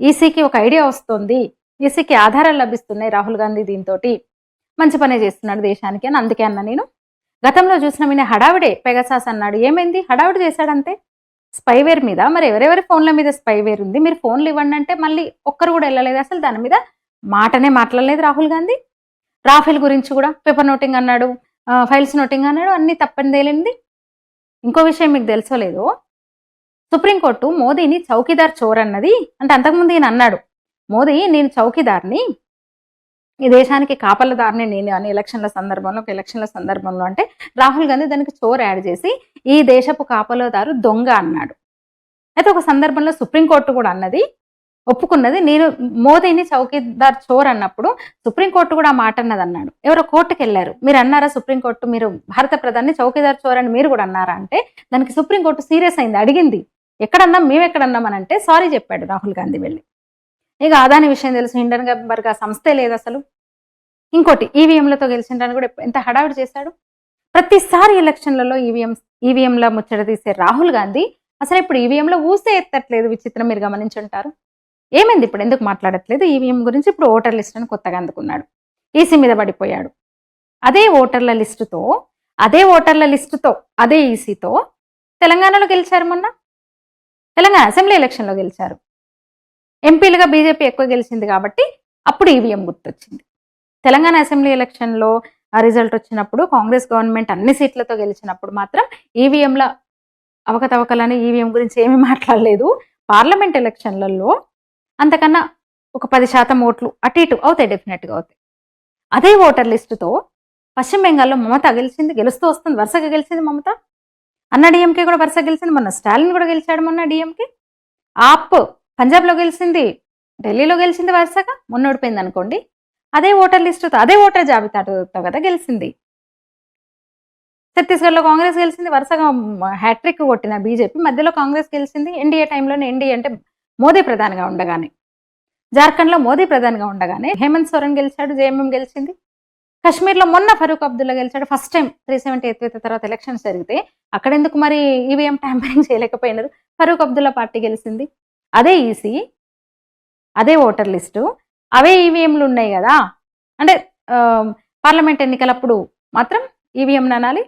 ఈసీకి ఒక ఐడియా వస్తుంది, ఈసీకి ఆధారాలు లభిస్తున్నాయి రాహుల్ గాంధీ దీంతోటి మంచి పనే చేస్తున్నాడు దేశానికి అని అందుకే అన్న నేను. గతంలో చూసిన మీ హడావిడే పెగసాస్ అన్నాడు, ఏమైంది? హడావిడి చేశాడంతే స్పైవేర్ మీద. మరి ఎవరెవరి ఫోన్ల మీద స్పైవేర్ ఉంది, మీరు ఫోన్లు ఇవ్వండి అంటే మళ్ళీ ఒక్కరు కూడా వెళ్ళలేదు, అసలు దాని మీద మాటనే మాట్లాడలేదు రాహుల్ గాంధీ. రాఫెల్ గురించి కూడా పేపర్ నోటింగ్ అన్నాడు, ఫైల్స్ నోటింగ్ అన్నాడు, అన్ని తప్పని తేలింది. ఇంకో విషయం మీకు తెలుసో లేదో, సుప్రీంకోర్టు మోదీని చౌకీదార్ చోర్ అన్నది. అంటే అంతకుముందు ఈయన అన్నాడు, మోదీ నేను చౌకీదార్ని, ఈ దేశానికి కాపలదారిని నేను అని ఎలక్షన్ల సందర్భంలో అంటే రాహుల్ గాంధీ దానికి చోర్ యాడ్ చేసి ఈ దేశపు కాపలదారు దొంగ అన్నాడు. అయితే ఒక సందర్భంలో సుప్రీంకోర్టు కూడా అన్నది, ఒప్పుకున్నది, నేను మోదీని చౌకీదార్ చోర్ అన్నప్పుడు సుప్రీంకోర్టు కూడా మాట అన్నది అన్నాడు. ఎవరో కోర్టుకు వెళ్ళారు, మీరు అన్నారా సుప్రీంకోర్టు మీరు భారత ప్రధాని చౌకీదార్ చోర్ అని మీరు కూడా అన్నారా అంటే దానికి సుప్రీంకోర్టు సీరియస్ అయింది, అడిగింది ఎక్కడన్నాం మేము ఎక్కడన్నాం అని అంటే సారీ చెప్పాడు రాహుల్ గాంధీ వెళ్ళి. ఇక అదాని విషయం తెలుసు, హిండన్బర్గ్ ఆ సంస్థే లేదు అసలు. ఇంకోటి ఈవీఎంలతో గెలిచిండ్రని కూడా ఎంత హడావిడి చేశాడు. ప్రతిసారి ఎలక్షన్లలో ఈవీఎంల ముచ్చట తీసే రాహుల్ గాంధీ అసలు ఇప్పుడు ఈవీఎంలో ఊసే ఎత్తట్లేదు. విచిత్రం, మీరు గమనించుంటారు. ఏమైంది ఇప్పుడు, ఎందుకు మాట్లాడట్లేదు ఈవీఎం గురించి? ఇప్పుడు ఓటర్ లిస్ట్ అని కొత్తగా అందుకున్నాడు, ఈసీ మీద పడిపోయాడు. అదే ఓటర్ల లిస్టుతో అదే ఈసీతో తెలంగాణలో గెలిచారు. మొన్న తెలంగాణ అసెంబ్లీ ఎలక్షన్లో గెలిచారు. ఎంపీలుగా బీజేపీ ఎక్కువ గెలిచింది కాబట్టి అప్పుడు ఈవీఎం గుర్తొచ్చింది. తెలంగాణ అసెంబ్లీ ఎలక్షన్లో ఆ రిజల్ట్ వచ్చినప్పుడు కాంగ్రెస్ గవర్నమెంట్ అన్ని సీట్లతో గెలిచినప్పుడు మాత్రం ఈవీఎంల అవకతవకలని ఈవీఎం గురించి ఏమీ మాట్లాడలేదు. పార్లమెంట్ ఎలక్షన్లలో అంతకన్నా ఒక 10% ఓట్లు అటు ఇటు అవుతాయి, డెఫినెట్గా అవుతాయి. అదే ఓటర్ లిస్టుతో పశ్చిమ బెంగాల్లో మమత గెలిచింది, గెలుస్తూ వస్తుంది, వరుసగా గెలిచింది మమత. అన్న డిఎంకే కూడా వరుసగా గెలిచింది, మొన్న స్టాలిన్ కూడా గెలిచాడు మొన్న డిఎంకే. ఆప్ పంజాబ్లో గెలిచింది, ఢిల్లీలో గెలిచింది వరుసగా, మొన్న ఓడిపోయింది అనుకోండి. అదే ఓటర్ లిస్టుతో అదే ఓటర్ జాబితాతో కదా గెలిచింది. ఛత్తీస్గఢ్లో కాంగ్రెస్ గెలిచింది, వరుసగా హ్యాట్రిక్ కొట్టిన బీజేపీ, మధ్యలో కాంగ్రెస్ గెలిచింది. ఎన్డీఏ టైంలోనే, ఎన్డీఏ అంటే మోదీ ప్రధానిగా ఉండగానే, జార్ఖండ్లో మోదీ ప్రధానిగా ఉండగానే హేమంత్ సోరెన్ గెలిచాడు, జేఎంఎం గెలిచింది. కాశ్మీర్లో మొన్న ఫరూక్ అబ్దుల్లా గెలిచాడు, ఫస్ట్ టైం 378 తర్వాత ఎలక్షన్స్ జరిగితే అక్కడెందుకు మరి ఈవీఎం ట్యాంపరింగ్ చేయలేకపోయినారు? ఫరూక్ అబ్దుల్లా పార్టీ గెలిచింది. అదే ఈసీ, అదే ఓటర్ లిస్టు, అవే ఈవీఎంలు ఉన్నాయి కదా. అంటే పార్లమెంట్ ఎన్నికలప్పుడు మాత్రం ఈవీఎం అనాలి,